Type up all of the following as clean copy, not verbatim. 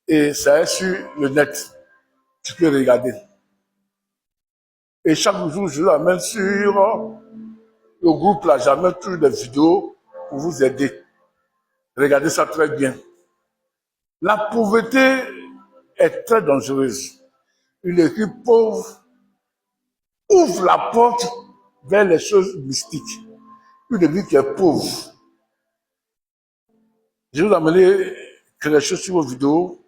Et ça est sur le net. Tu peux regarder. Et chaque jour, je l'amène sur le groupe là. J'amène toutes les vidéos pour vous aider. Regardez ça très bien. La pauvreté est très dangereuse. Une équipe pauvre ouvre la porte vers les choses mystiques. Une église qui est pauvre. Je vais vous amener quelque chose sur vos vidéos.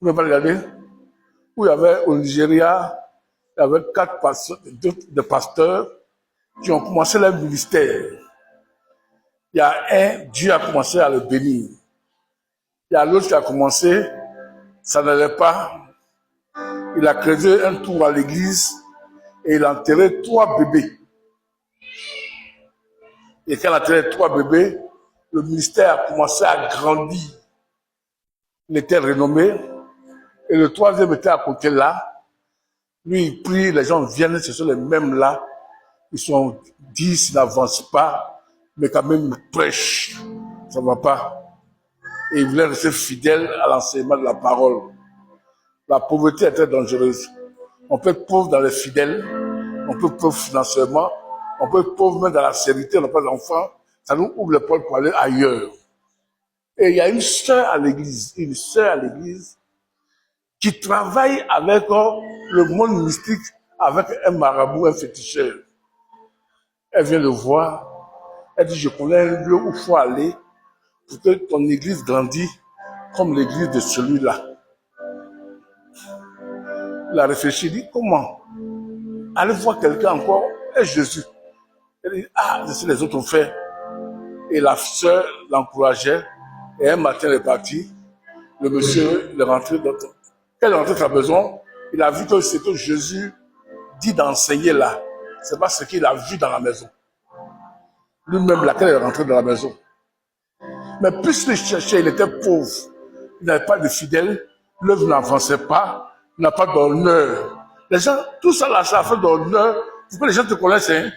Vous pouvez pas regarder. Où il y avait au Nigeria, il y avait 4 pasteurs qui ont commencé leur ministère. Il y a un, Dieu a commencé à le bénir. Il y a l'autre qui a commencé, ça n'allait pas. Il a creusé un trou à l'église et il a enterré 3 bébés. Et quand il a enterré 3 bébés, le ministère a commencé à grandir. Il était renommé. Et le 3e était à côté là. Lui, il prie, les gens viennent, ce sont les mêmes là. Ils sont 10, ils n'avancent pas, mais quand même ils prêchent. Ça ne va pas. Et ils voulaient rester fidèles à l'enseignement de la parole. La pauvreté est très dangereuse. On peut être pauvre dans les fidèles, on peut être pauvre financièrement, on peut être pauvre même dans la sécurité, on n'a pas d'enfants. Ça nous ouvre les portes pour aller ailleurs. Et il y a une sœur à l'église, qui travaille avec le monde mystique, avec un marabout, un féticheur. Elle vient le voir, elle dit, je connais un lieu où il faut aller pour que ton église grandisse comme l'église de celui-là. Il a réfléchi, il dit, comment? Allez voir quelqu'un encore, et Jésus. Elle dit, ah, c'est ce que les autres ont fait. Et la sœur l'encourageait, et un matin, elle est partie. Le monsieur, il est rentré dans... Quand il est rentré à la maison, il a vu que ce que Jésus dit d'enseigner là, c'est pas ce qu'il a vu dans la maison. Lui-même, laquelle est rentré dans la maison. Mais puisqu'il cherchait, il était pauvre. Il n'avait pas de fidèles, l'œuvre n'avançait pas, il n'a pas d'honneur. Les gens, tout ça là, ça a fait d'honneur. C'est pas les gens te connaissent, hein.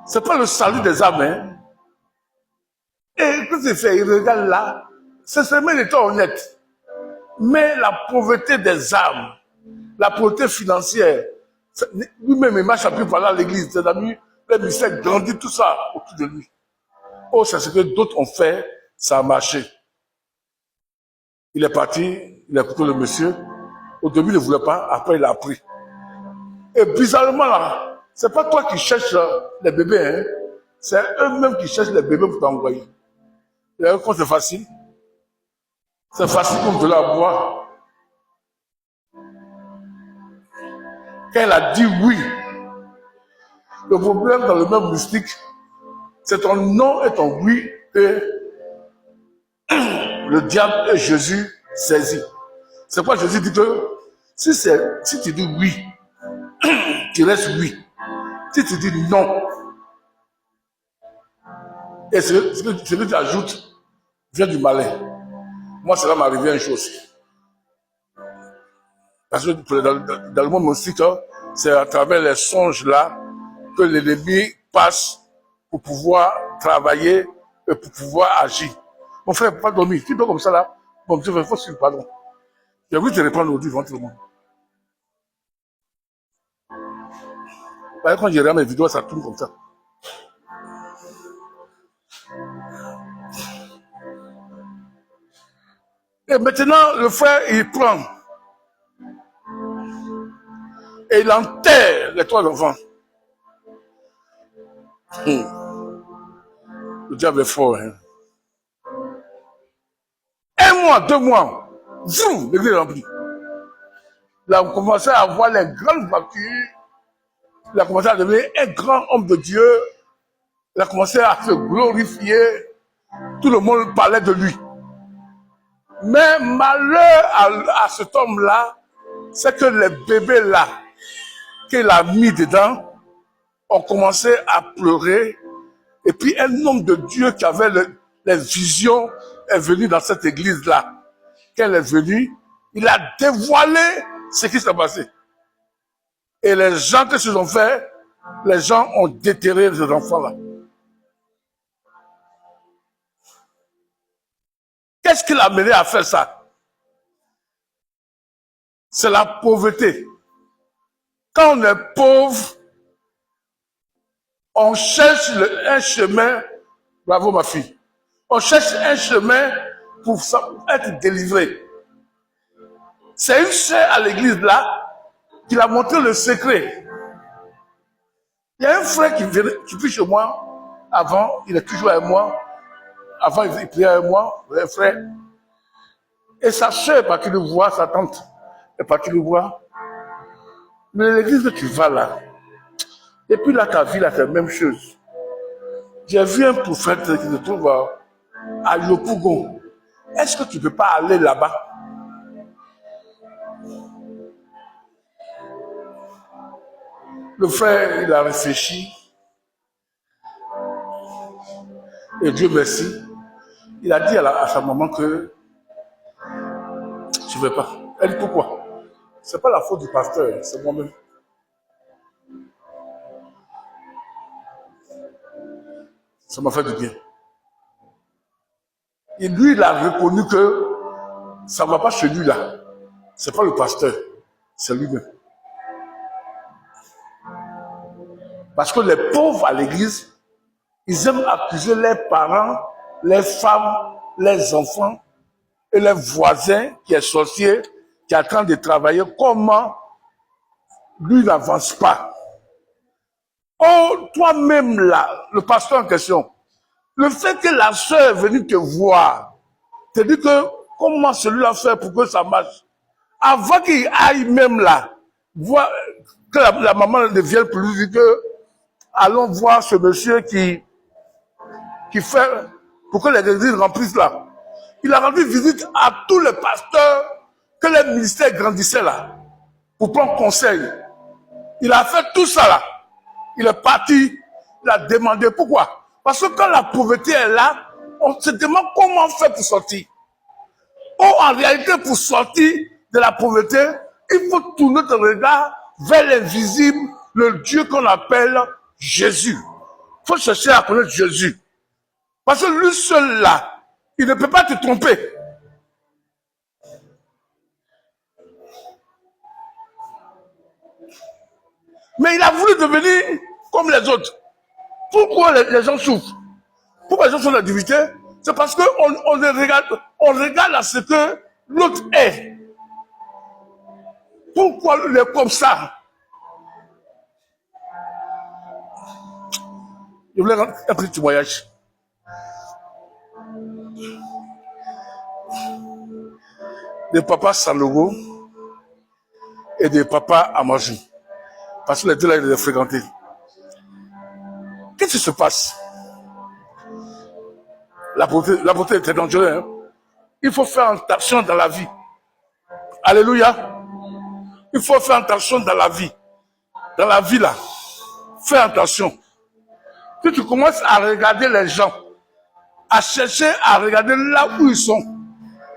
C'est pas le salut des âmes, hein. Et qu'est-ce qu'il fait? Il regarde là. C'est seulement il était honnête. Mais la pauvreté des âmes, la pauvreté financière, lui-même, il marche à plus par là à l'église. C'est d'amis, le ministère grandit tout ça autour de lui. Oh, c'est ce que d'autres ont fait, ça a marché. Il est parti, il a écouté le monsieur. Au début, il ne voulait pas, après, il a appris. Et bizarrement, là, c'est pas toi qui cherches les bébés, hein. C'est eux-mêmes qui cherchent les bébés pour t'envoyer. Et quand c'est facile, comme de la boire. Quand elle a dit oui, le problème dans le même mystique, c'est ton non et ton oui que le diable et Jésus saisit. C'est pourquoi Jésus dit que si tu dis oui, tu restes oui. Si tu dis non, et ce que tu ajoutes vient du malin. Moi, cela m'est arrivé un jour aussi. Parce que dans le monde mystique, c'est à travers les songes là que l'ennemi passe pour pouvoir travailler et pour pouvoir agir. Mon frère, il ne peut pas dormir. Tu dors comme ça là. Bon, Dieu, il faut suivre, pardon. J'ai voulu te reprendre aujourd'hui devant tout le monde. Quand je regarde mes vidéos, ça tourne comme ça. Et maintenant, le frère, il prend et il enterre les 3 enfants. Le diable est fort. Hein. 1 mois, 2 mois, zoom, l'église est remplie. Il a commencé à avoir les grandes voitures. Il a commencé à devenir un grand homme de Dieu. Il a commencé à se glorifier. Tout le monde parlait de lui. Mais malheur à cet homme-là, c'est que les bébés là, qu'il a mis dedans, ont commencé à pleurer. Et puis un homme de Dieu qui avait les visions est venu dans cette église-là. Quand elle est venue, il a dévoilé ce qui s'est passé. Et les gens qui se sont fait, les gens ont déterré ces enfants-là. Qu'est-ce qui l'a mené à faire ça? c'est la pauvreté. Quand on est pauvre, on cherche un chemin. Bravo ma fille. On cherche un chemin pour être délivré. C'est une sœur à l'église là qui a montré le secret. Il y a un frère qui vit chez moi. Avant, il est toujours avec moi. Avant, il priait avec moi, un frère. Et sa soeur est partie le voir, sa tante est partie le voir. Mais l'église que tu vas là, et puis là, ta vie, là, c'est la même chose. J'ai vu un prophète qui se trouve à Yopougon. Est-ce que tu ne peux pas aller là-bas? Le frère, il a réfléchi. Et Dieu merci. Il a dit à sa maman que je ne vais pas. Elle dit pourquoi? Ce n'est pas la faute du pasteur, c'est moi-même. Ça m'a fait du bien. Et lui, il a reconnu que ça ne va pas chez lui là. Ce n'est pas le pasteur, c'est lui-même. Parce que les pauvres à l'église, ils aiment accuser les parents, les femmes, les enfants et les voisins qui est sorcier, qui est en train de travailler. Comment lui n'avance pas? Oh, toi-même là, le pasteur en question, le fait que la soeur est venue te voir, te dit que comment celui-là fait pour que ça marche. Avant qu'il aille même là, voir que la maman ne vienne plus, dit que allons voir ce monsieur qui fait pour que les églises remplissent là. Il a rendu visite à tous les pasteurs que les ministères grandissaient là, pour prendre conseil. Il a fait tout ça là. Il est parti, il a demandé pourquoi. Parce que quand la pauvreté est là, on se demande comment faire pour sortir. Oh, en réalité, pour sortir de la pauvreté, il faut tourner notre regard vers l'invisible, le Dieu qu'on appelle Jésus. Il faut chercher à connaître Jésus. Parce que lui seul là, il ne peut pas te tromper. Mais il a voulu devenir comme les autres. Pourquoi les gens souffrent? Pourquoi les gens sont dans la divinité? C'est parce qu'on regarde à ce que l'autre est. Pourquoi il est comme ça? Je voulais rendre un petit témoignage. Des papas Sanogo et des papas Amazou. Parce que les deux là, ils les fréquentés. Qu'est-ce qui se passe? La beauté est dangereuse. Hein? Il faut faire attention dans la vie. Alléluia. Il faut faire attention dans la vie. Dans la vie là, fais attention. Si tu commences à regarder les gens, à chercher à regarder là où ils sont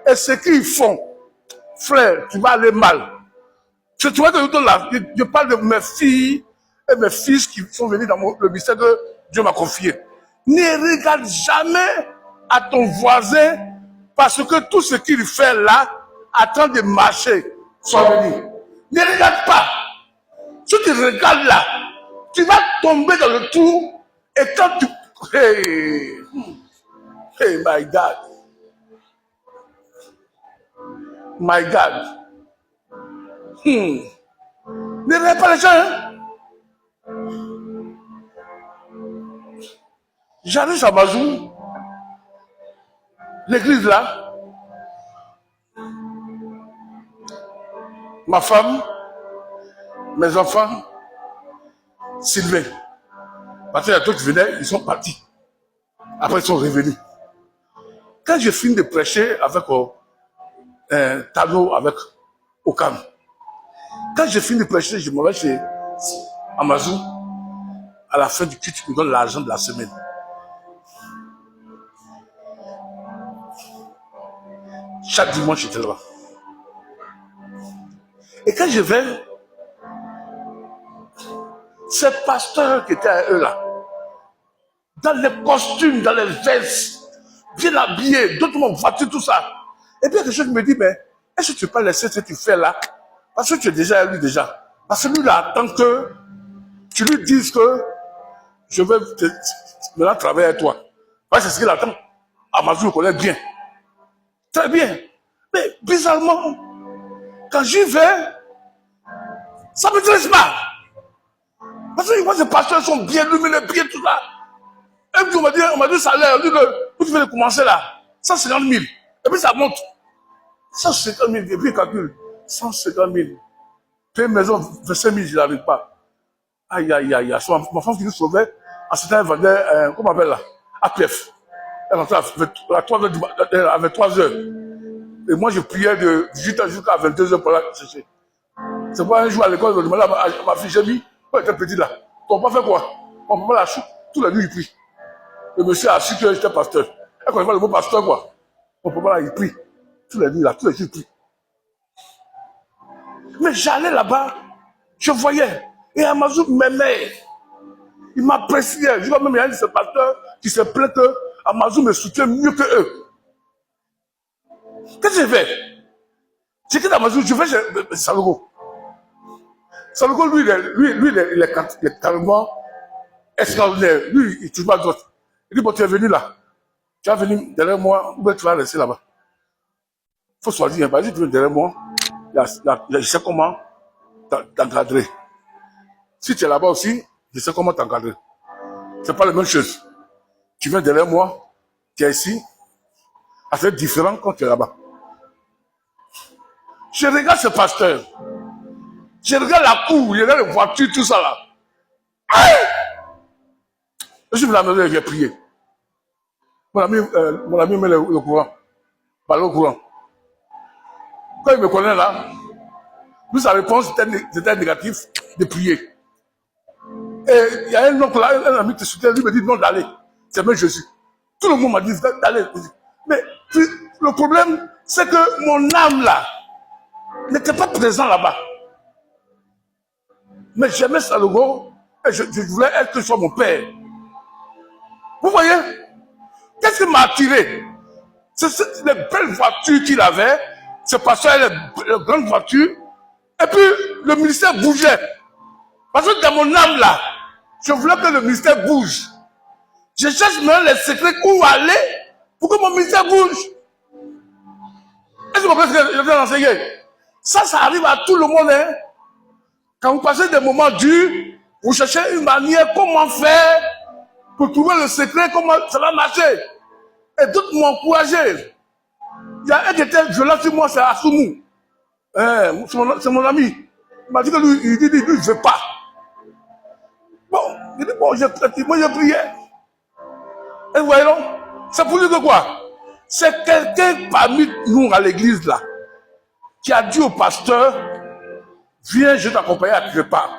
et ce qu'ils font, frère, tu vas aller mal. Tu vois que là, je parle de mes filles et mes fils qui sont venus dans le ministère que Dieu m'a confié. Ne regarde jamais à ton voisin parce que tout ce qu'il fait là attend de marcher sans venir. Ne regarde pas. Si tu regardes là, tu vas tomber dans le trou et quand tu... Hey, my God. My God. Ne regarde pas les gens. Hein? J'arrive à Mazou, l'église là, ma femme, mes enfants, Sylvain. Parce qu'il y a d'autres qui venaient, ils sont partis. Après, ils sont revenus. Quand j'ai fini de prêcher avec un tableau avec Okam, quand j'ai fini de prêcher, je m'en vais chez Amazou. À la fin du culte, ils me donnent l'argent de la semaine. Chaque dimanche, j'étais là-bas. Et quand je vais, ces pasteurs qui étaient à eux là, dans les costumes, dans les vestes, bien habillés, d'autres m'ont voiture, tout ça. Et puis quelque chose me dit, mais est-ce que tu peux pas laisser ce que tu fais là? Parce que tu es déjà avec lui déjà. Parce que lui, il attend que tu lui dises que je vais maintenant travailler avec toi. Parce que c'est ce qu'il attend. Amazon le connaît bien. Très bien. Mais bizarrement, quand j'y vais, ça ne m'intéresse pas. Parce que moi, ces pasteurs sont bien lumineux, bien tout ça. Et puis on m'a dit salaire, on dit que où tu veux commencer là, 150 000. Et puis ça monte. 150 000, et puis il calcule. 150 000. Payer une maison, 25 000, je n'arrive pas. Aïe, aïe, aïe, aïe. Ma femme qui nous sauvait, en ce temps, elle vendait, comment on appelle là, APF. Elle rentrait à 3 heures avec 3 heures. Et moi, je priais de 18h jusqu'à 22h pour la chercher. C'est pourquoi un jour à l'école, je demandais à ma fille, j'ai dit, quand elle était petite là, ton papa fait quoi? Mon papa la chou, toute la nuit il prie. Le monsieur a su que j'étais pasteur. Elle connaît pas le mot pasteur quoi. Mon papa là, il prie. Toute la nuit là, toute la nuit il prie. Mais j'allais là-bas, je voyais. Et Amazon m'aimait. Il m'appréciait. Je vois même, il y a un de ces pasteurs qui se plaint que Amazon me soutient mieux que eux. Qu'est-ce que j'ai fait? J'ai quitté Amazon, je vais chez Salogo. Salogo, lui, il est carrément extraordinaire. Lui, il touche pas d'autres. Il dit, bon, tu es venu là. Tu vas venir derrière moi, ou bien tu vas rester là-bas. Il faut choisir. Vas-y, tu viens derrière moi. Je sais comment t'encadrer. Si tu es là-bas aussi, je sais comment t'encadrer. C'est pas la même chose. Tu viens derrière moi, tu es ici. C'est différent quand tu es là-bas. Je regarde ce pasteur. Je regarde la cour, je regarde les voitures, tout ça là. Aïe! Je suis venu à la maison et j'ai prié. Mon ami met le courant. Parle au courant. Quand il me connaît là, lui sa réponse c'était négatif de prier. Et il y a un oncle là, un ami qui soutient, lui me dit non d'aller. C'est même Jésus. Tout le monde m'a dit d'aller. Mais le problème, c'est que mon âme là n'était pas présent là-bas. Mais j'aimais Salogo et je voulais être que ce soit mon père. Vous voyez? Qu'est-ce qui m'a attiré? C'est les belles voitures qu'il avait, ce pasteur avait les grandes voitures, et puis le ministère bougeait. Parce que dans mon âme là, je voulais que le ministère bouge. Je cherche maintenant les secrets où aller pour que mon ministère bouge. Est-ce que vous comprenez ce que je viens d'enseigner? Ça arrive à tout le monde. Hein? Quand vous passez des moments durs, vous cherchez une manière, comment faire pour trouver le secret, comment ça va marcher. Et d'autres m'ont encouragé. Il y a un qui était violent sur moi, c'est Assoumou. C'est mon ami. Il m'a dit que lui, il dit, lui, je ne veux pas. Bon, il dit, bon, moi j'ai prié. Et vous voyez, non? C'est pour dire que quoi? C'est quelqu'un parmi nous à l'église là, qui a dit au pasteur, viens, je t'accompagne à quelque part.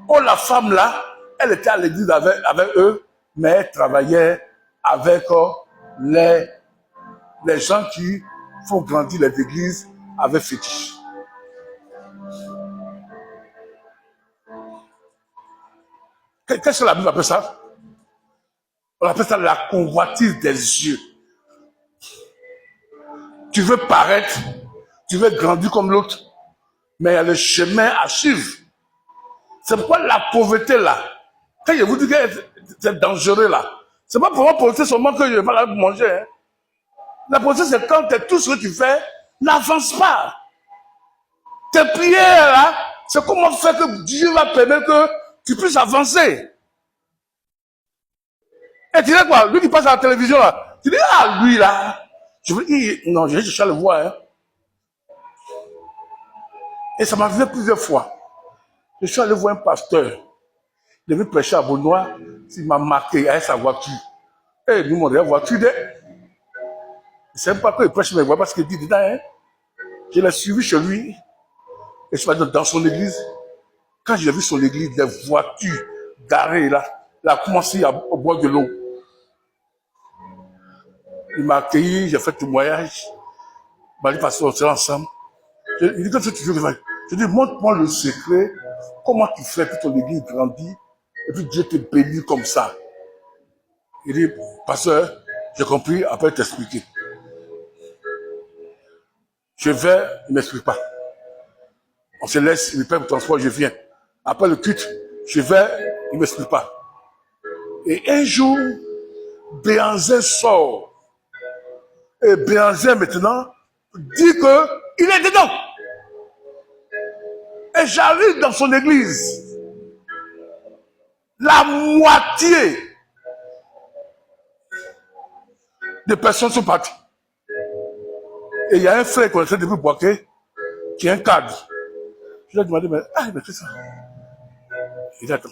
Oh, la femme là, elle était à l'église avec eux, mais elle travaillait avec les gens qui font grandir les églises avec fétiche. Qu'est-ce que la Bible appelle ça? On appelle ça la convoitise des yeux. Tu veux paraître, tu veux grandir comme l'autre, mais il y a le chemin à suivre. C'est pourquoi la pauvreté là, quand je vous dis que c'est dangereux là, c'est pas pour moi pauvreté seulement que je vais pas la manger. Hein. La pauvreté c'est quand tout ce que tu fais n'avance pas. Tes prières là, c'est comment faire que Dieu va permettre que tu puisses avancer. Et tu dis quoi? Lui qui passe à la télévision là, tu dis ah lui là, je veux dire, non, je vais chercher à le voir. Hein. Et ça m'a fait plusieurs fois. Je suis allé voir un pasteur. Il devait prêcher à Beaunois. Il m'a marqué avec sa voiture. Et nous, on a la voiture. Je ne sais pas qu'il prêche, mais voilà ce qu'il dit dedans. Hein. Je l'ai suivi chez lui. Et je suis allé dans son église. Quand j'ai vu son église, des voitures garées là, il a commencé à boire de l'eau. Il m'a accueilli, j'ai fait témoignage. Il m'a dit, pasteur, on sera ensemble. Il dit, qu'est-ce que tu veux faire? Je dis, montre-moi le secret. Comment tu fais que ton église grandit et puis Dieu te bénit comme ça. Il dit, pasteur, j'ai compris, après t'expliquer. Je vais, il ne m'explique pas. On se laisse, il me paie le transport, je viens. Après le culte, je vais, il ne m'explique pas. Et un jour, Béhanzin sort. Et Béhanzin maintenant dit qu'il est dedans. Et j'arrive dans son église. La moitié des personnes sont parties. Et il y a un frère qu'on essaie depuis Boaké, qui est un cadre. Je lui ai demandé, mais qu'est-ce que c'est ça? Il dit, attends.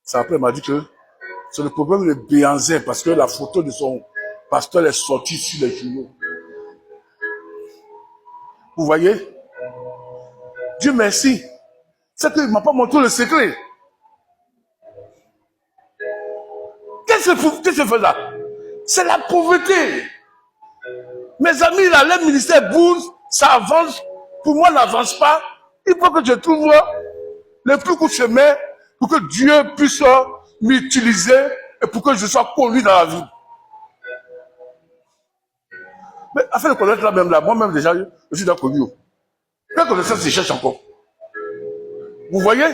Ça après, il m'a dit que c'est le problème de Béhanzin, parce que la photo de son pasteur est sortie sur les journaux. Vous voyez? Dieu merci. C'est qu'il ne m'a pas montré le secret. Qu'est-ce que c'est fait là? C'est la pauvreté. Mes amis, là, les ministères bougent, ça avance. Pour moi, n'avance pas. Il faut que je trouve le plus court chemin pour que Dieu puisse m'utiliser et pour que je sois connu dans la vie. Mais afin de connaître là même là, moi-même déjà, je suis dans connu. Quelle connaissance je cherche encore? Vous voyez?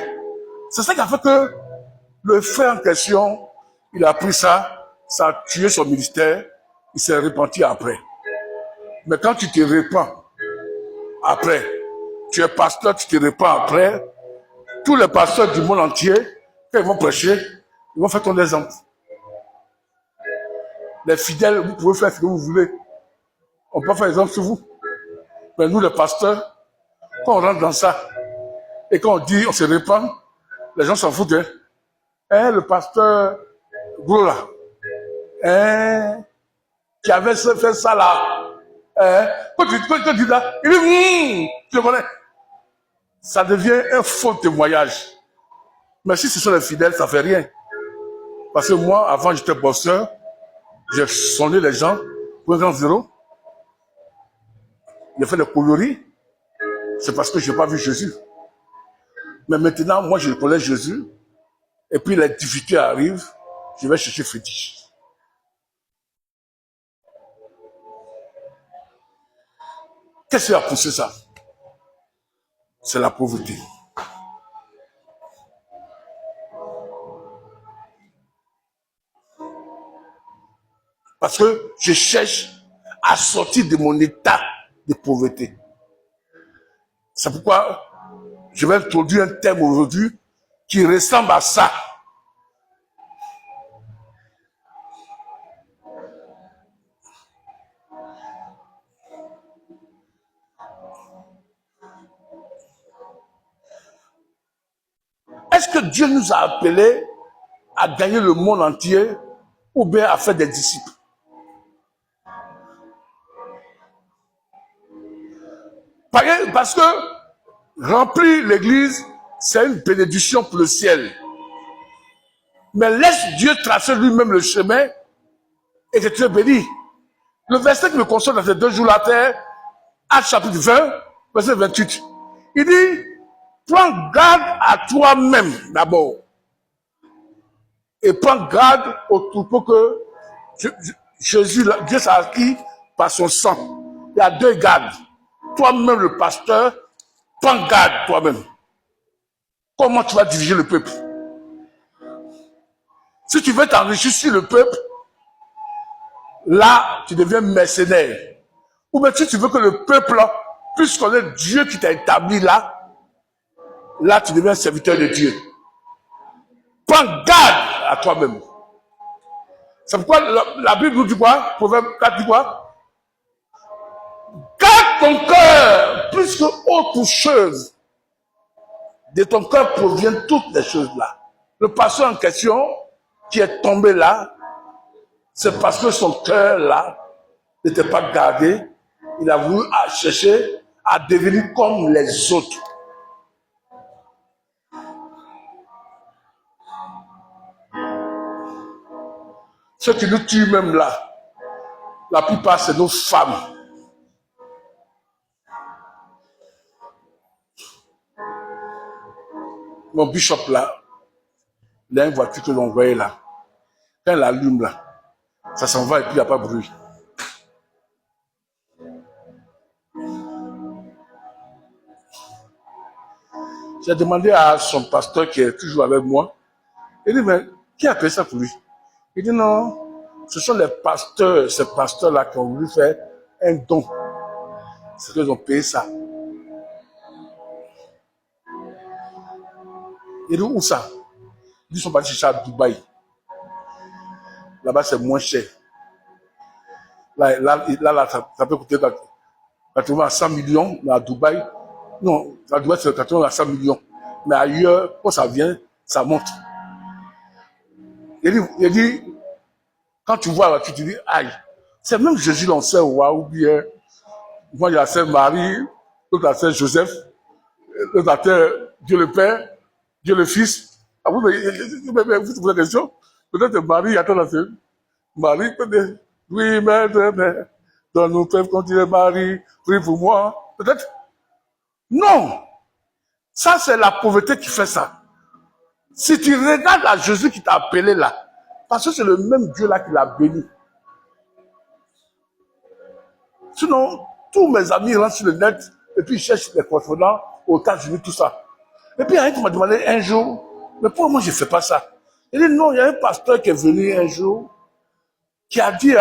C'est ça qui a fait que le frère en question, il a pris ça, ça a tué son ministère, il s'est repenti après. Mais quand tu te répands après, tu es pasteur, tu te répands après, tous les pasteurs du monde entier, quand ils vont prêcher, ils vont faire ton exemple. Les fidèles, vous pouvez faire ce que vous voulez. On peut faire exemple sur vous. Mais nous, les pasteurs, quand on rentre dans ça, et quand on dit, on se répand, les gens s'en foutent. Hein, le pasteur gros là, qui avait fait ça là, quand tu dis là, il dit, tu le connais. Ça devient un faux témoignage. Mais si ce sont les fidèles, ça ne fait rien. Parce que moi, avant, j'étais bosseur, j'ai sonné les gens pour un grand zéro. J'ai fait des coloris. C'est parce que je n'ai pas vu Jésus. Mais maintenant, moi, je connais Jésus. Et puis, les difficultés arrivent. Je vais chercher fétiche. Qu'est-ce qui a poussé ça? C'est la pauvreté. Parce que je cherche à sortir de mon état de pauvreté. C'est pourquoi je vais introduire un thème aujourd'hui qui ressemble à ça. Est-ce que Dieu nous a appelés à gagner le monde entier ou bien à faire des disciples? Parce que remplir l'église, c'est une bénédiction pour le ciel. Mais laisse Dieu tracer lui-même le chemin et que tu es béni. Le verset qui me console dans ces 2 jours la terre, Actes chapitre 20, verset 28. Il dit, prends garde à toi-même d'abord. Et prends garde au troupeau que Jésus, Dieu s'est acquis par son sang. Il y a 2 gardes. Toi-même le pasteur, prends garde toi-même. Comment tu vas diriger le peuple? Si tu veux t'enrichir sur le peuple, là, tu deviens mercenaire. Ou bien si tu veux que le peuple puisse connaître Dieu qui t'a établi là, là, tu deviens serviteur de Dieu. Prends garde à toi-même. C'est pourquoi la Bible nous dit quoi? Proverbe 4 dit quoi? Garde ton cœur plus que autre chose. De ton cœur proviennent toutes les choses là. Le pasteur en question, qui est tombé là, c'est parce que son cœur là n'était pas gardé. Il a voulu chercher à devenir comme les autres. Ceux qui nous tuent même là, la plupart c'est nos femmes. Mon bishop là, il a une voiture que l'on voyait là. Quand elle allume là, ça s'en va et puis il n'y a pas de bruit. J'ai demandé à son pasteur qui est toujours avec moi. Il dit, mais qui a payé ça pour lui? Il dit, non, ce sont les pasteurs, ces pasteurs-là qui ont voulu faire un don. C'est qu'ils ont payé ça. Il dit, où ça? Ils sont partis chercher à Dubaï. Là-bas, c'est moins cher. Là, ça peut coûter 80 à 100 millions, mais à Dubaï, non, à Dubaï, c'est 80 à 100 millions. Mais ailleurs, quand ça vient, ça monte. Il dit, quand tu vois, tu te dis, aïe, c'est même Jésus l'ancien roi, ou bien, moi, il y a Saint Marie, l'autre a Saint Joseph, l'autre a Dieu le Père, Dieu le Fils. Ah, vous vous posez la question? Peut-être que Marie attend la scène. Marie peut dire, oui, mais, donne-nous peuple quand il est Marie, prie pour moi. Peut-être? Non! Ça, c'est la pauvreté qui fait ça. Si tu regardes à Jésus qui t'a appelé là, parce que c'est le même Dieu là qui l'a béni. Sinon, tous mes amis rentrent sur le net et puis ils cherchent des correspondants aux États-Unis, tout ça. Et puis il y a un qui m'a demandé un jour, mais pourquoi moi je ne fais pas ça? Il dit non, il y a un pasteur qui est venu un jour qui a dit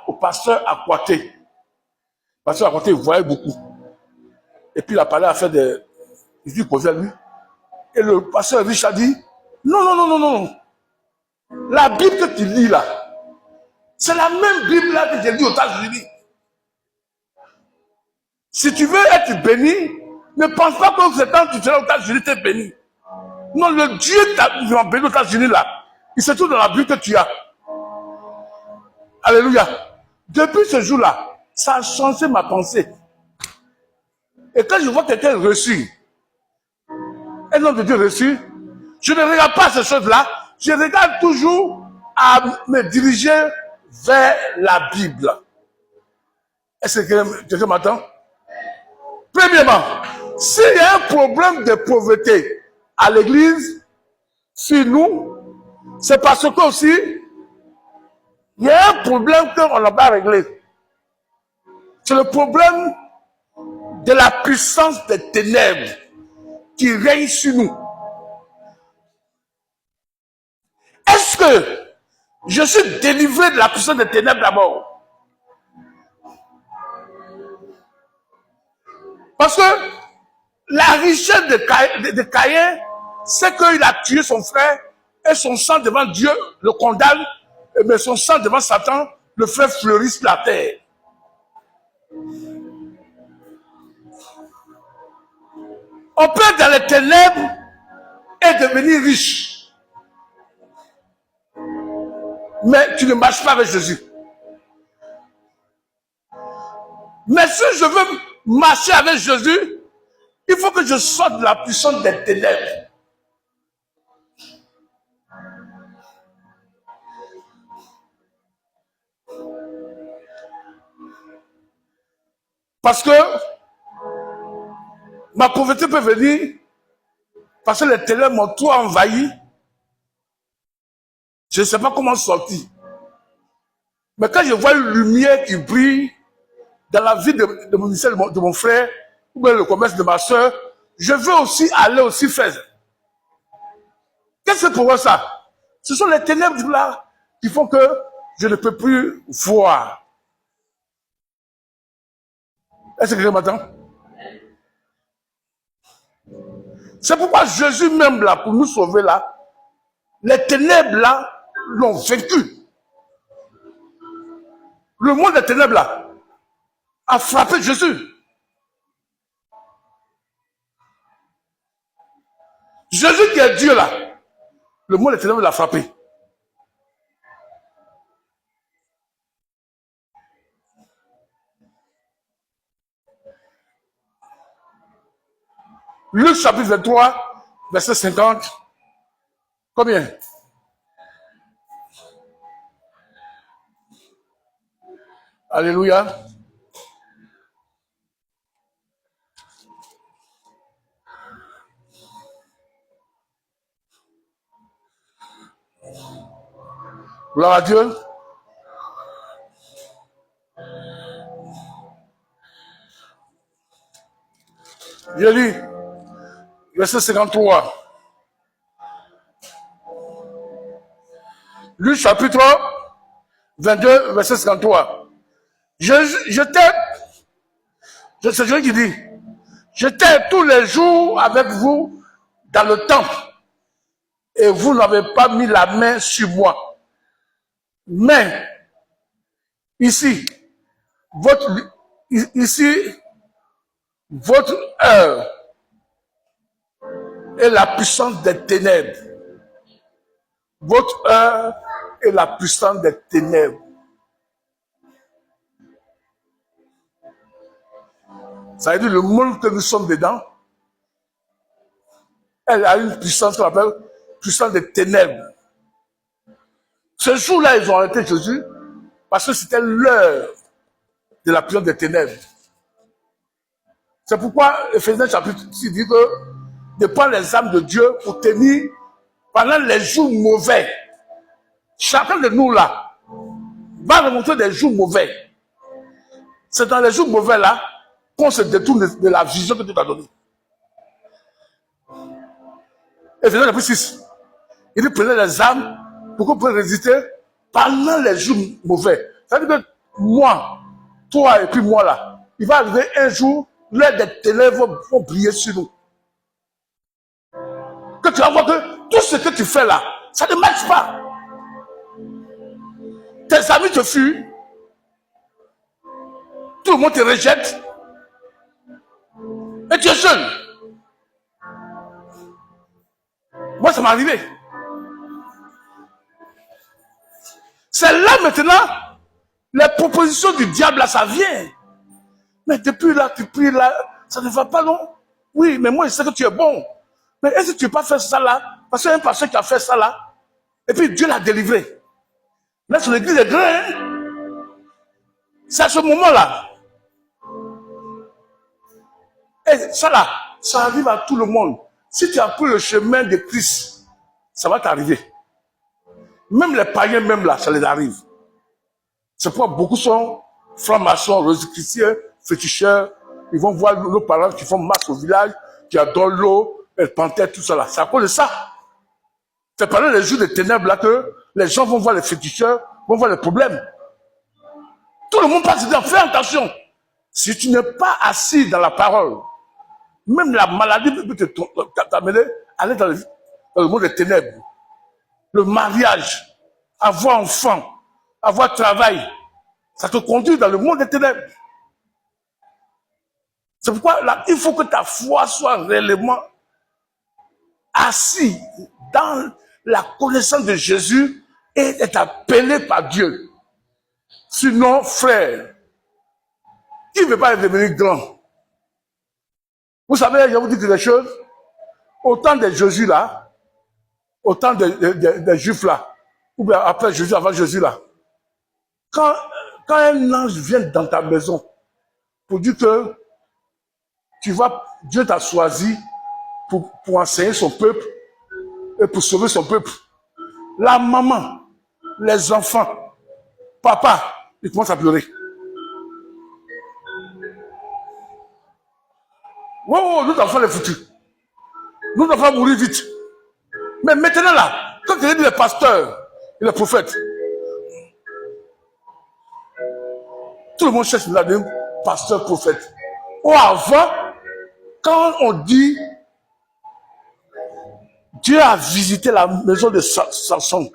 au pasteur Akwaté. Le pasteur Akwaté, il voyait beaucoup. Et puis il a parlé à faire des. Il dit posait à lui. Et le pasteur Richard dit non, non, non, non, non. La Bible que tu lis là, c'est la même Bible là que j'ai lu aux États-Unis. Si tu veux être béni, ne pense pas que c'est quand tu seras aux États-Unis, tu es béni. Non, le Dieu qui t'a béni aux États-Unis là, il se trouve dans la Bible que tu as. Alléluia. Depuis ce jour-là, ça a changé ma pensée. Et quand je vois quelqu'un reçu, un homme de Dieu reçu, je ne regarde pas ces choses-là, je regarde toujours à me diriger vers la Bible. Est-ce que quelqu'un m'attend? Premièrement, s'il y a un problème de pauvreté à l'église, si nous, c'est parce que aussi, il y a un problème qu'on n'a pas réglé. C'est le problème de la puissance des ténèbres qui règne sur nous. Est-ce que je suis délivré de la puissance des ténèbres d'abord? Parce que la richesse de Caïn, c'est qu'il a tué son frère et son sang devant Dieu le condamne, mais son sang devant Satan le fait fleurir sur la terre. On peut être dans les ténèbres et devenir riche. Mais tu ne marches pas avec Jésus. Mais si je veux marcher avec Jésus, il faut que je sorte de la puissance des ténèbres. Parce que ma pauvreté peut venir parce que les ténèbres m'ont tout envahi. Je ne sais pas comment sortir. Mais quand je vois une lumière qui brille dans la vie de mon ministère, de mon frère, ou bien le commerce de ma soeur, je veux aussi aller aussi faire. Qu'est-ce que c'est pour moi ça? Ce sont les ténèbres là qui font que je ne peux plus voir. Est-ce que quelqu'un m'entend? C'est pourquoi Jésus même là, pour nous sauver là, les ténèbres là l'ont vaincu. Le monde des ténèbres là a frappé Jésus. Jésus qui est Dieu là, le monde des ténèbres l'a frappé. Luc chapitre 23, verset 50. Combien? Alléluia. Gloire à Dieu. Je lis. verset 53. Luc chapitre 22, verset 53. C'est Jésus qui dit, j'étais tous les jours avec vous dans le temple et vous n'avez pas mis la main sur moi. Mais ici, votre heure est la puissance des ténèbres. Votre heure est la puissance des ténèbres. Ça veut dire le monde que nous sommes dedans, elle a une puissance qu'on appelle puissance des ténèbres. Ce jour-là, ils ont arrêté Jésus parce que c'était l'heure de la puissance des ténèbres. C'est pourquoi Éphésiens chapitre 6 dit que de prendre les âmes de Dieu pour tenir pendant les jours mauvais. Chacun de nous là va remonter des jours mauvais. C'est dans les jours mauvais là qu'on se détourne de la vision que Dieu t'a donnée. Éphésiens chapitre 6, il dit prenez les âmes pour qu'on puisse résister pendant les jours mauvais. Ça veut dire que moi, toi et puis moi là, il va arriver un jour, l'heure des ténèbres vont briller sur nous. Que tu vas voir que tout ce que tu fais là, ça ne marche pas. Tes amis te fuient, tout le monde te rejette, et tu es jeune. Moi, ça m'est arrivé. C'est là maintenant, les propositions du diable là, ça vient. Mais depuis là, tu pries là, ça ne va pas, non? Oui, mais moi, je sais que tu es bon. Mais est-ce que tu n'as pas fait ça là? Parce qu'il y a un pasteur qui a fait ça là, et puis Dieu l'a délivré. Là, sur l'église est grand, hein? C'est à ce moment-là. Et ça là, ça arrive à tout le monde. Si tu as pris le chemin de Christ, ça va t'arriver. Même les païens, même là, ça les arrive. C'est pourquoi beaucoup sont francs-maçons, rosicruciens, féticheurs. Ils vont voir nos parents qui font masse au village, qui adorent l'eau, le panthère, tout ça là. C'est à cause de ça. C'est pendant les jours des ténèbres là que les gens vont voir les féticheurs, vont voir les problèmes. Tout le monde passe dedans. Fais attention. Si tu n'es pas assis dans la parole, même la maladie peut t'amener à aller dans le monde des ténèbres. Le mariage, avoir enfant, avoir travail, ça te conduit dans le monde des ténèbres. C'est pourquoi là, il faut que ta foi soit réellement assise dans la connaissance de Jésus et être appelé par Dieu. Sinon, frère, qui ne veut pas devenir grand? Vous savez, je vous dis quelque chose. Au temps de Jésus là, au temps des Juifs là, ou bien après Jésus, avant Jésus là, quand un ange vient dans ta maison pour dire que Dieu t'a choisi pour enseigner son peuple et pour sauver son peuple, la maman, les enfants, papa, ils commencent à pleurer. Oh, notre enfant est foutu. Notre enfant va mourir vite. Mais maintenant là, quand tu dis les pasteurs et les prophètes, tout le monde cherche là des pasteurs prophètes. Ou avant, quand on dit Dieu a visité la maison de Samson,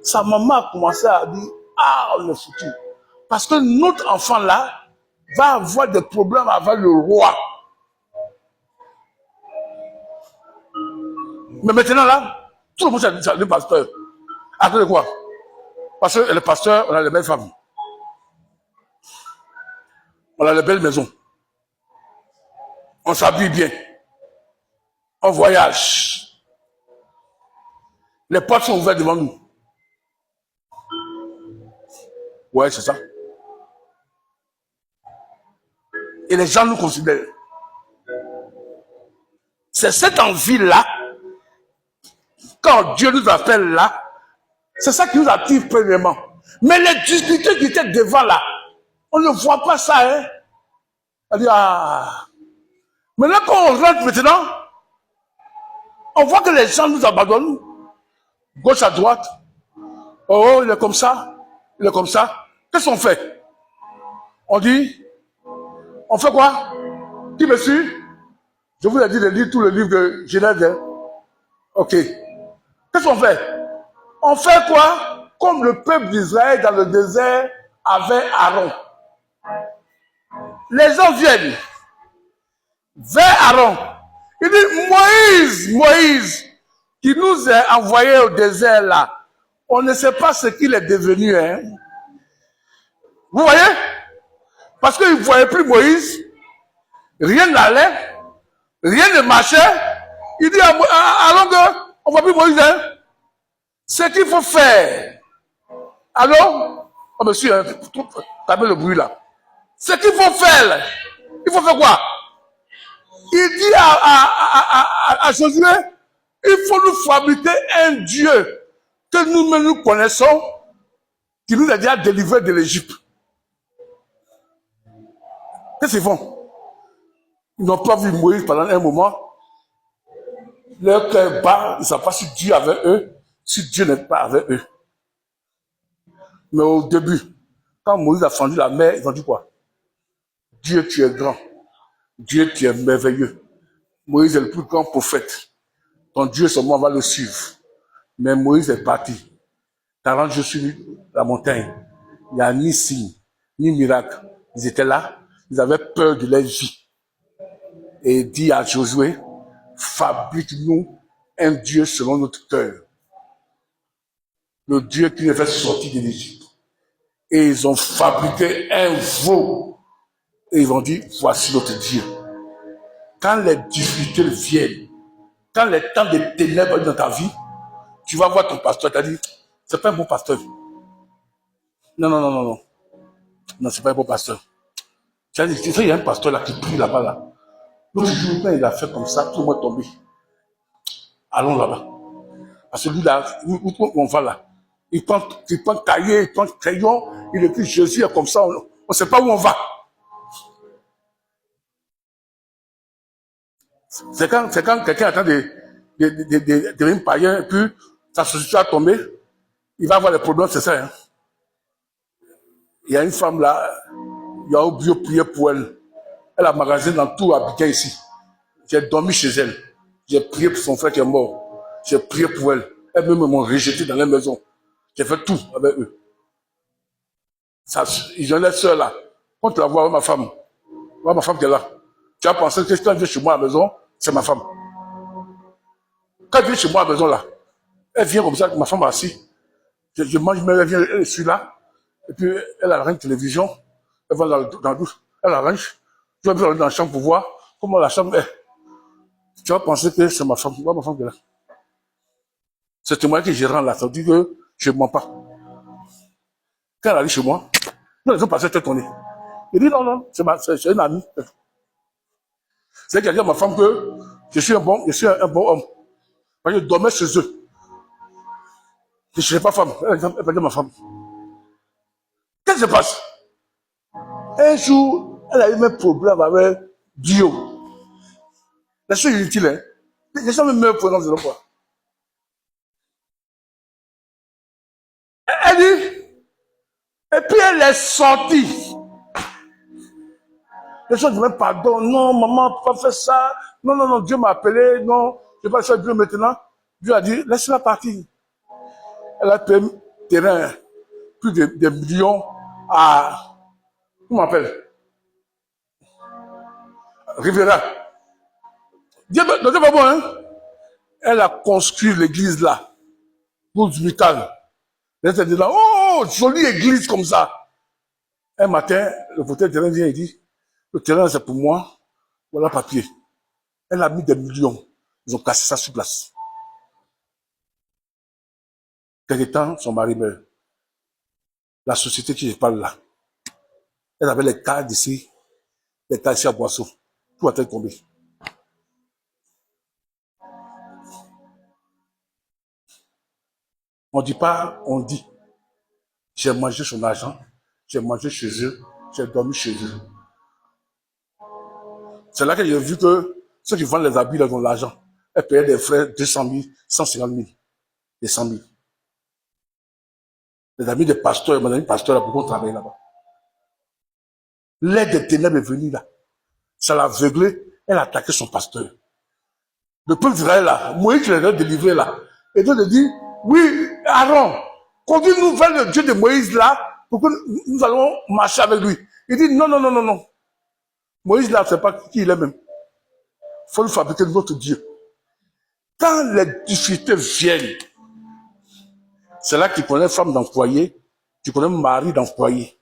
sa maman a commencé à dire ah, on est foutu. Parce que notre enfant là va avoir des problèmes avec le roi. Mais maintenant là, tout le monde cherche des pasteurs. À cause de quoi? Parce que les pasteurs, on a les belles femmes. On a les belles maisons. On s'habille bien. On voyage. Les portes sont ouvertes devant nous. Ouais, c'est ça. Et les gens nous considèrent. C'est cette envie-là, quand Dieu nous appelle là, c'est ça qui nous attire premièrement. Mais les difficultés qui étaient devant là, on ne voit pas ça, hein. On dit, ah. Maintenant, quand on rentre maintenant, On voit que les gens nous abandonnent, gauche à droite. Oh, il est comme ça, il est comme ça. Qu'est-ce qu'on fait? On dit, on fait quoi? Qui me suit? Je vous ai dit de lire tout le livre de Genèse. Hein? Ok. Qu'est-ce qu'on fait? On fait quoi? Comme le peuple d'Israël dans le désert avait Aaron. Les gens viennent vers Aaron. Il dit, Moïse, qui nous a envoyés au désert là, on ne sait pas ce qu'il est devenu. Hein? Vous voyez? Parce qu'il ne voyait plus Moïse, rien n'allait, rien ne marchait. Il dit à Aaron qu'on ne voit plus Moïse. Hein? Ce qu'il faut faire. Alors, oh monsieur, tapez le bruit là. Ce qu'il faut faire, il faut faire quoi? Il dit à Josué, il faut nous fabriquer un Dieu que nous-mêmes nous connaissons, qui nous a déjà délivrés de l'Égypte. Qu'est-ce qu'ils font? Ils n'ont pas vu Moïse pendant un moment. Leur cœur bat, ils ne savent pas si Dieu est avec eux, si Dieu n'est pas avec eux. Mais au début, quand Moïse a fendu la mer, ils ont dit quoi? Dieu, tu es grand. Dieu, tu es merveilleux. Moïse est le plus grand prophète. Ton Dieu seulement va le suivre. Mais Moïse est parti. 40 jours sur la montagne. Il n'y a ni signe, ni miracle. Ils étaient là. Ils avaient peur de leur vie. Et il dit à Josué, fabrique-nous un Dieu selon notre cœur. Le Dieu qui les fait sortir de l'Égypte. Et ils ont fabriqué un veau. Et ils ont dit, voici notre Dieu. Quand les difficultés viennent, quand les temps de ténèbres dans ta vie, tu vas voir ton pasteur, tu as dit, c'est pas un bon pasteur. Non, non, non, non, non. Non, c'est pas un bon pasteur. Tu as dit, il y a un pasteur là qui prie là-bas là. L'autre jour, quand il a fait comme ça, tout le monde est tombé. Allons là-bas. Parce que lui là, où on va là, il prend cahier, il prend crayon, il écrit Jésus est comme ça, on ne sait pas où on va. C'est quand quelqu'un attend de devenir païen et puis sa société a tombé, il va avoir des problèmes, c'est ça. Hein? Il y a une femme là, il y a oublié prier pour elle. Elle a magasin dans tout Abidjan ici. J'ai dormi chez elle. J'ai prié pour son frère qui est mort. J'ai prié pour elle. Elles-mêmes m'ont rejeté dans leur maison. J'ai fait tout avec eux. Ils ont les soeurs là. Quand tu la vois avec ma femme, ma femme qui est là, tu as pensé que quand elle vient chez moi à la maison, c'est ma femme. Quand elle vient chez moi à la maison là, elle vient comme ça, ma femme est assise. Je mange, mais elle vient, elle est là. Et puis elle arrange une télévision. Elle va dans la douche. Elle arrange. Je vais aller dans la chambre pour voir comment la chambre est. Tu vas penser que c'est ma femme. Moi, ma femme qui est là. C'est témoin que je rends là. Ça veut dire que je ne mens pas. Quand elle arrive chez moi, nous les autres passaient tête tournée. Il dit non, non, c'est une amie. C'est qu'elle dit à ma femme que je suis un bon homme. Parce que je dormais chez eux. Je ne suis pas femme. Elle va dire à ma femme. Qu'est-ce qui se passe? Un jour, elle a eu un problème avec Dio. La chose inutile, hein. Les gens me meurent pour exemple, je ne pas. Elle dit, et puis elle est sortie. Les gens disent, pardon, non, maman, pourquoi faire ça? Non, non, non, Dieu m'a appelé, non, je ne vais pas faire Dieu maintenant. Dieu a dit, laisse-la partir. Elle a payé terrain, plus de millions à, comment on appelle? Rivera. Dieu pas bon, hein? Elle a construit l'église là, pour du métal. Elle s'est dit là, oh, jolie église comme ça. Un matin, le propriétaire du terrain vient et dit, le terrain c'est pour moi, voilà le papier. Elle a mis des millions. Ils ont cassé ça sur place. Quelque temps, son mari meurt. La société qui je parle là, elle avait les cas d'ici, les cas ici à Boisseau. Tout a été tombé. On ne dit pas, on dit. J'ai mangé son argent, j'ai mangé chez eux, j'ai dormi chez eux. C'est là que j'ai vu que ceux qui vendent les habits, ils ont l'argent. Elle payait des frais 200 000, 150 000, et 100 000. Les amis des pasteurs, mes amis pasteurs, là, pourquoi on travaille là-bas? L'aide des ténèbres est venue là. Ça l'a aveuglé, elle a attaqué son pasteur. Le peuple d'Israël là, Moïse les a délivrés là. Et Dieu lui dit, oui, Aaron, conduis-nous vers le Dieu de Moïse là, pour que nous allons marcher avec lui. Il dit, non, non, non, non, non. Moïse là, c'est pas qui il est même. Il faut lui fabriquer notre Dieu. Quand les difficultés viennent, c'est là que tu connais femme dans le foyer, tu connais mari dans le foyer.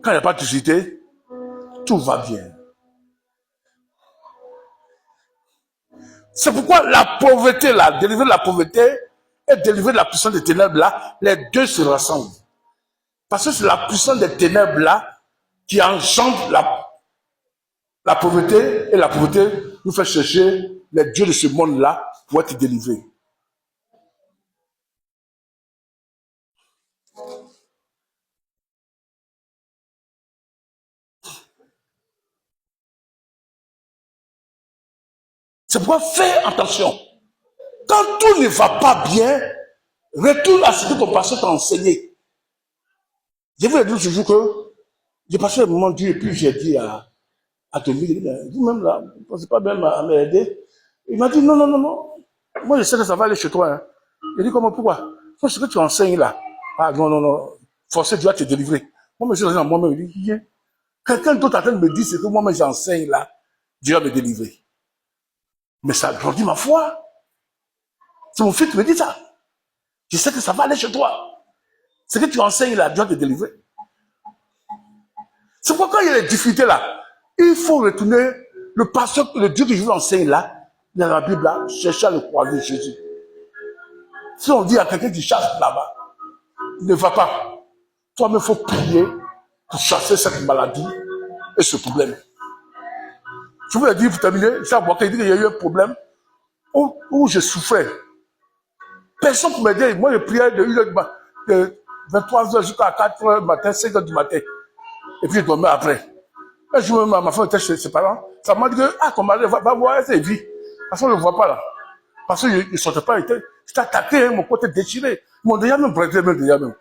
Quand il n'y a pas de difficulté, tout va bien. C'est pourquoi la pauvreté là, délivrer de la pauvreté et délivrer de la puissance des ténèbres là, les deux se rassemblent. Parce que c'est la puissance des ténèbres là qui engendre la pauvreté, et la pauvreté nous fait chercher les dieux de ce monde là pour être délivrés. C'est pourquoi fais attention. Quand tout ne va pas bien, retourne à ce que ton pasteur t'a enseigné. Je vous ai dit toujours que j'ai passé un moment dur et puis j'ai dit à Tony, vous-même là, vous ne pensez pas bien à m'aider. Il m'a dit non, non, non, non. Moi je sais que ça va aller chez toi. Hein. Il dit comment, pourquoi? Ce que tu enseignes là. Ah non, non, non. Forcé, tu vas te délivrer. Moi, je suis dans moi-même. Il dit, quelqu'un d'autre en train de me dire ce que moi-même j'enseigne là, Dieu va me délivrer. Mais ça grandit ma foi. C'est mon fils qui me dit ça. Je sais que ça va aller chez toi. Ce que tu enseignes là, Dieu va te délivrer. C'est pourquoi quand il y a les difficultés là, il faut retourner le pasteur, le Dieu que je vous enseigne là, dans la Bible là, chercher à le croiser Jésus. Si on dit à quelqu'un qui chasse là-bas, ne va pas. Toi-même, il faut prier pour chasser cette maladie et ce problème. Je vous l'ai dit pour terminer, il dit qu'il y a eu un problème où je souffrais. Personne pour m'aider. Moi, je priais de 23h jusqu'à 4h du matin, 5h du matin. Et puis je dormais après. Un jour, ma femme était chez ses parents. Ça m'a dit que, ton mari va voir ses vies. Parce qu'on ne le voit pas là. Parce qu'il ne sortait pas, j'étais attaqué, mon côté déchiré. Ils m'ont déjà même brisé même. Ils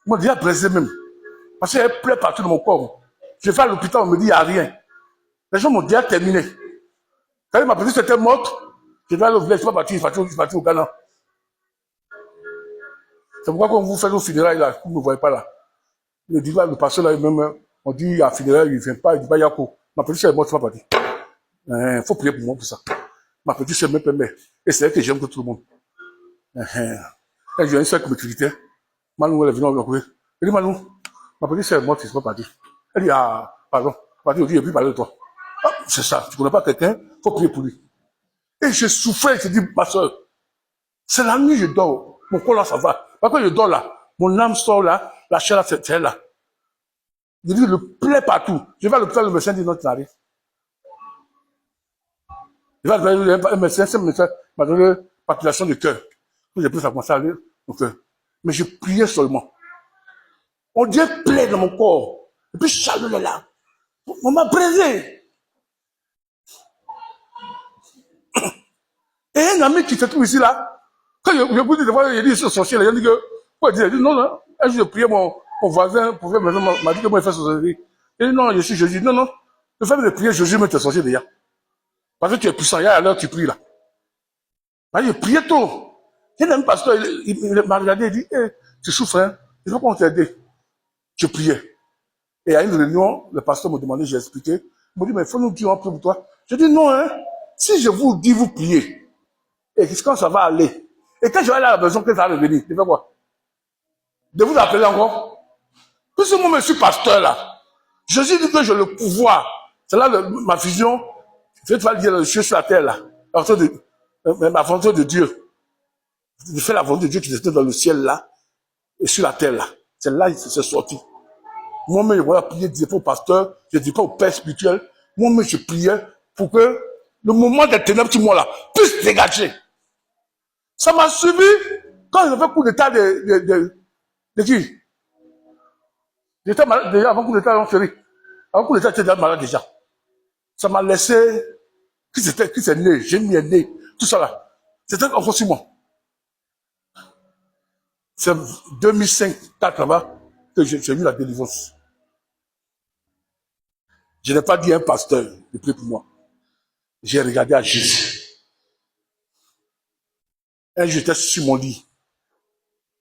m'ont déjà brisé même. Parce qu'il y avait plein partout dans mon corps. Je vais à l'hôpital, on me dit, il n'y a rien. Les gens m'ont déjà terminé. Quand ma petite était morte, je vais aller au village, je suis parti au Ghana. C'est pourquoi quand vous faites vos funérailles là, vous ne me voyez pas là. Le diva, le pasteur là, même, on dit à funérailles, il ne vient pas, il dit, bah, Yako, ma petite soeur est morte, je ne suis pas parti. Il faut prier pour moi pour ça. Ma petite soeur me permet. Et c'est elle que j'aime que tout le monde. J'ai une soeur qui me critiquait. Malou, elle est venue en courir. Elle dit, Malou, ma petite soeur est morte, je ne suis pas parti. Elle dit, ah, pardon. Parti, il dit, plus parler de toi. Ah, c'est ça. Tu ne connais pas quelqu'un, il faut prier pour lui. Et je souffrais, je dis, ma soeur, c'est la nuit, je dors. Mon corps là, ça va. Parce que je dors là, mon âme sort là, la chair là, c'est elle là. Je dis, le plaît partout. Je vais à l'hôpital, le médecin dit, non, tu n'arrives. Je vais à l'hôpital, le médecin m'a donné palpitation de cœur. J'ai pu commencer à aller au cœur. Mais je priais seulement. On dit plaît dans mon corps. Et puis, chaleur est là. On m'a brisé. Et un ami qui se trouve ici là, quand je vous dis, il dit, c'est sorcier, il dit que, quoi, il dit, non, non. Un jour, je priais mon voisin, pour faire maison, m'a dit que moi, il fait sorcellerie. Il dit, non, je suis Jésus. Non, non. Le fait de prier Jésus, mais tu es sorcier déjà. Parce que tu es puissant. Il y a l'heure, tu pries là. Parce que je priais tôt. Il y a un pasteur, il m'a regardé, il dit, hey, tu souffres, hein. Il faut qu'on t'aide. Je priais. Et à une réunion, le pasteur m'a demandé, j'ai expliqué. Il m'a dit, mais il faut nous dire un peu pour toi. Je dis, non, hein. Si je vous dis, vous priez. Et quand ça va aller. Et quand je vais aller à la maison, que ça va revenir. Je fais quoi? De vous appeler encore? Puisque moi, je suis pasteur là. Jésus dit que j'ai le pouvoir. C'est là ma vision. Je vais te dire le ciel sur la terre là. La volonté de Dieu. Je fais la volonté de Dieu qui était dans le ciel là. Et sur la terre là. C'est là que c'est sorti. Moi-même, je voulais prier, je disais pas au pasteur, je disais pas au père spirituel. Moi-même, je priais pour que le moment des ténèbres sur moi là puisse dégager. Ça m'a suivi quand j'avais coup d'état de qui? J'étais malade déjà avant coup d'état en série. Avant coup d'état, j'étais malade déjà. Ça m'a laissé qui s'est né, j'ai mis un né, tout ça là. C'était encore sur moi. C'est 2005-4 là-bas que j'ai eu la délivrance. Je n'ai pas dit à un pasteur de prier pour moi. J'ai regardé à Jésus. Un jour, j'étais sur mon lit.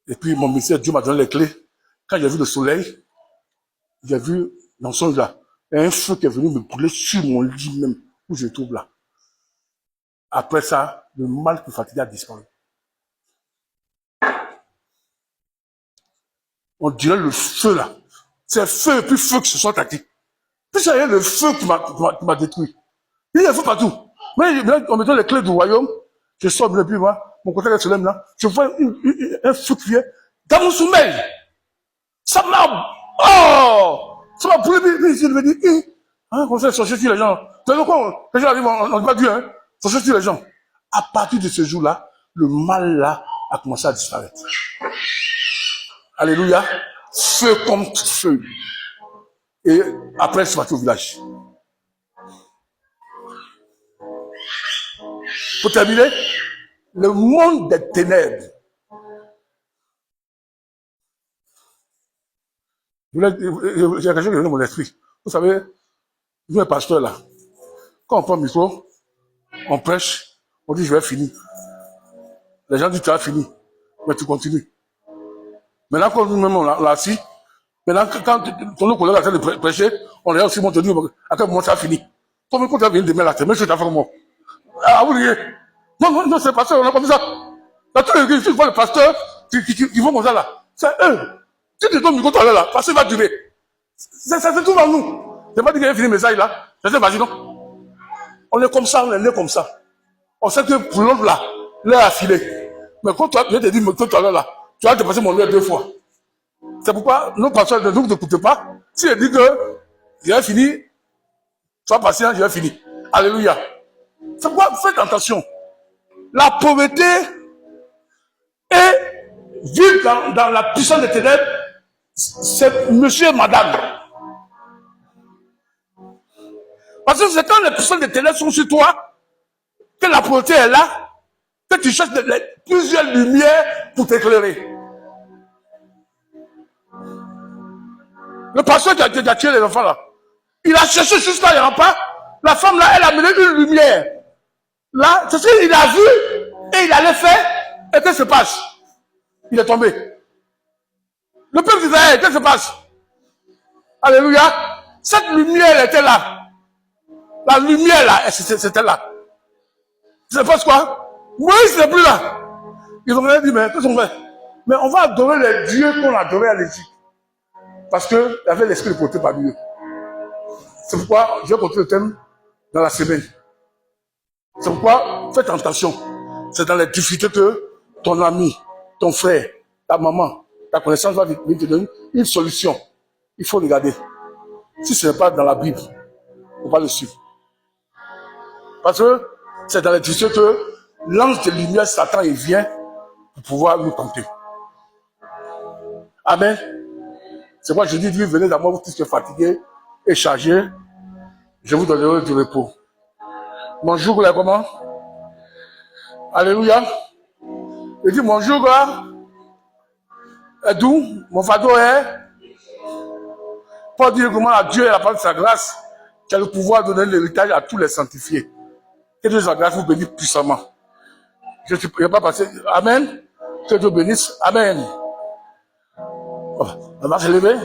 Et puis, mon ministère, Dieu m'a donné les clés. Quand j'ai vu le soleil, j'ai vu dans son là, un feu qui est venu me brûler sur mon lit même, où je trouve là. Après ça, le mal qui fatiguait a disparu. On dirait le feu là. C'est le feu et puis feu qui se sont attaqués. Puis c'est le feu qui m'a détruit. Il y a le feu partout. Mais on me donne les clés du royaume. Je sors de puis moi, mon côté soleil là, je vois un feu qui vient dans mon sommeil. Ça m'a brûlé, je me dis, comme ça, sorcier sur les gens. Tu sais quoi, les gens arrivent, on ne va pas dire, hein, sorcier sur les gens. À partir de ce jour-là, le mal là a commencé à disparaître. Alléluia. Feu contre feu. Et après, je suis parti au village. Pour terminer, le monde des ténèbres. J'ai quelque chose qui vient dans mon esprit. Vous savez, nous, les pasteurs là, quand on prend le micro, on prêche, on dit je vais finir. Les gens disent tu as fini, mais tu continues. Maintenant, quand nous-mêmes on l'a assis, maintenant, quand ton autre collègue est en train de prêcher, on est aussi monté, à quel moment ça a fini. Comme quand tu as fini demain là, c'est même si tu as fait comment. Ah, vous voyez. Non, c'est le pasteur, on a pas vu ça. Là, tous les gens, tu vois le pasteur, qui vont comme ça là. C'est eux. Si tu donnes le micro tout à l'heure là, parce qu'il va durer. Ça se trouve en nous. C'est pas dit qu'il a fini le message là. C'est vas-y, non? On est comme ça, on est né comme ça. On sait que pour l'autre là, l'heure a filé. Mais quand tu as, je te dis, tout à l'heure là, tu as dépassé mon heure 2 fois. C'est pourquoi nos pasteurs ne nous écoutent pas. Si je dis que j'ai fini, sois patient, j'ai fini. Alléluia. C'est pourquoi faites attention. La pauvreté et vivre dans la puissance des ténèbres, c'est monsieur et madame. Parce que c'est quand les puissances des ténèbres sont sur toi, que la pauvreté est là, que tu cherches plusieurs lumières pour t'éclairer. Le pasteur qui a tué les enfants là, il a cherché jusqu'à il n'y a pas. La femme là, elle a mené une lumière. Là, c'est ce qu'il a vu et il allait faire. Et qu'est-ce qui se passe? Il est tombé. Le peuple d'Israël, qu'est-ce qui se passe? Alléluia. Cette lumière, elle était là. La lumière là, c'était là. Ça se passe quoi? Moïse n'est plus là. Ils ont dit, mais qu'est-ce qu'on fait? Mais on va adorer les dieux qu'on adorait à l'Égypte. Parce qu'il y avait l'esprit de pauvreté parmi eux. C'est pourquoi je vais continuer le thème dans la semaine. C'est pourquoi faites attention. C'est dans les difficultés que ton ami, ton frère, ta maman, ta connaissance va venir te donner une solution. Il faut regarder. Si ce n'est pas dans la Bible, il ne faut pas le suivre. Parce que c'est dans les difficultés que l'ange de lumière Satan il vient pour pouvoir nous tenter. Amen. C'est pourquoi je dis, venez d'abord, vous tous qui êtes fatigués et chargés, je vous donnerai du repos. Mon jour là, comment? Alléluia. Il dit, mon jour là, est doux, mon fardeau est. Paul dit comment à Dieu et la part de sa grâce, qui a le pouvoir de donner l'héritage à tous les sanctifiés. Que Dieu sa grâce vous bénisse puissamment. Je ne vais pas passer. Amen. Que Dieu bénisse. Amen. On va se lever.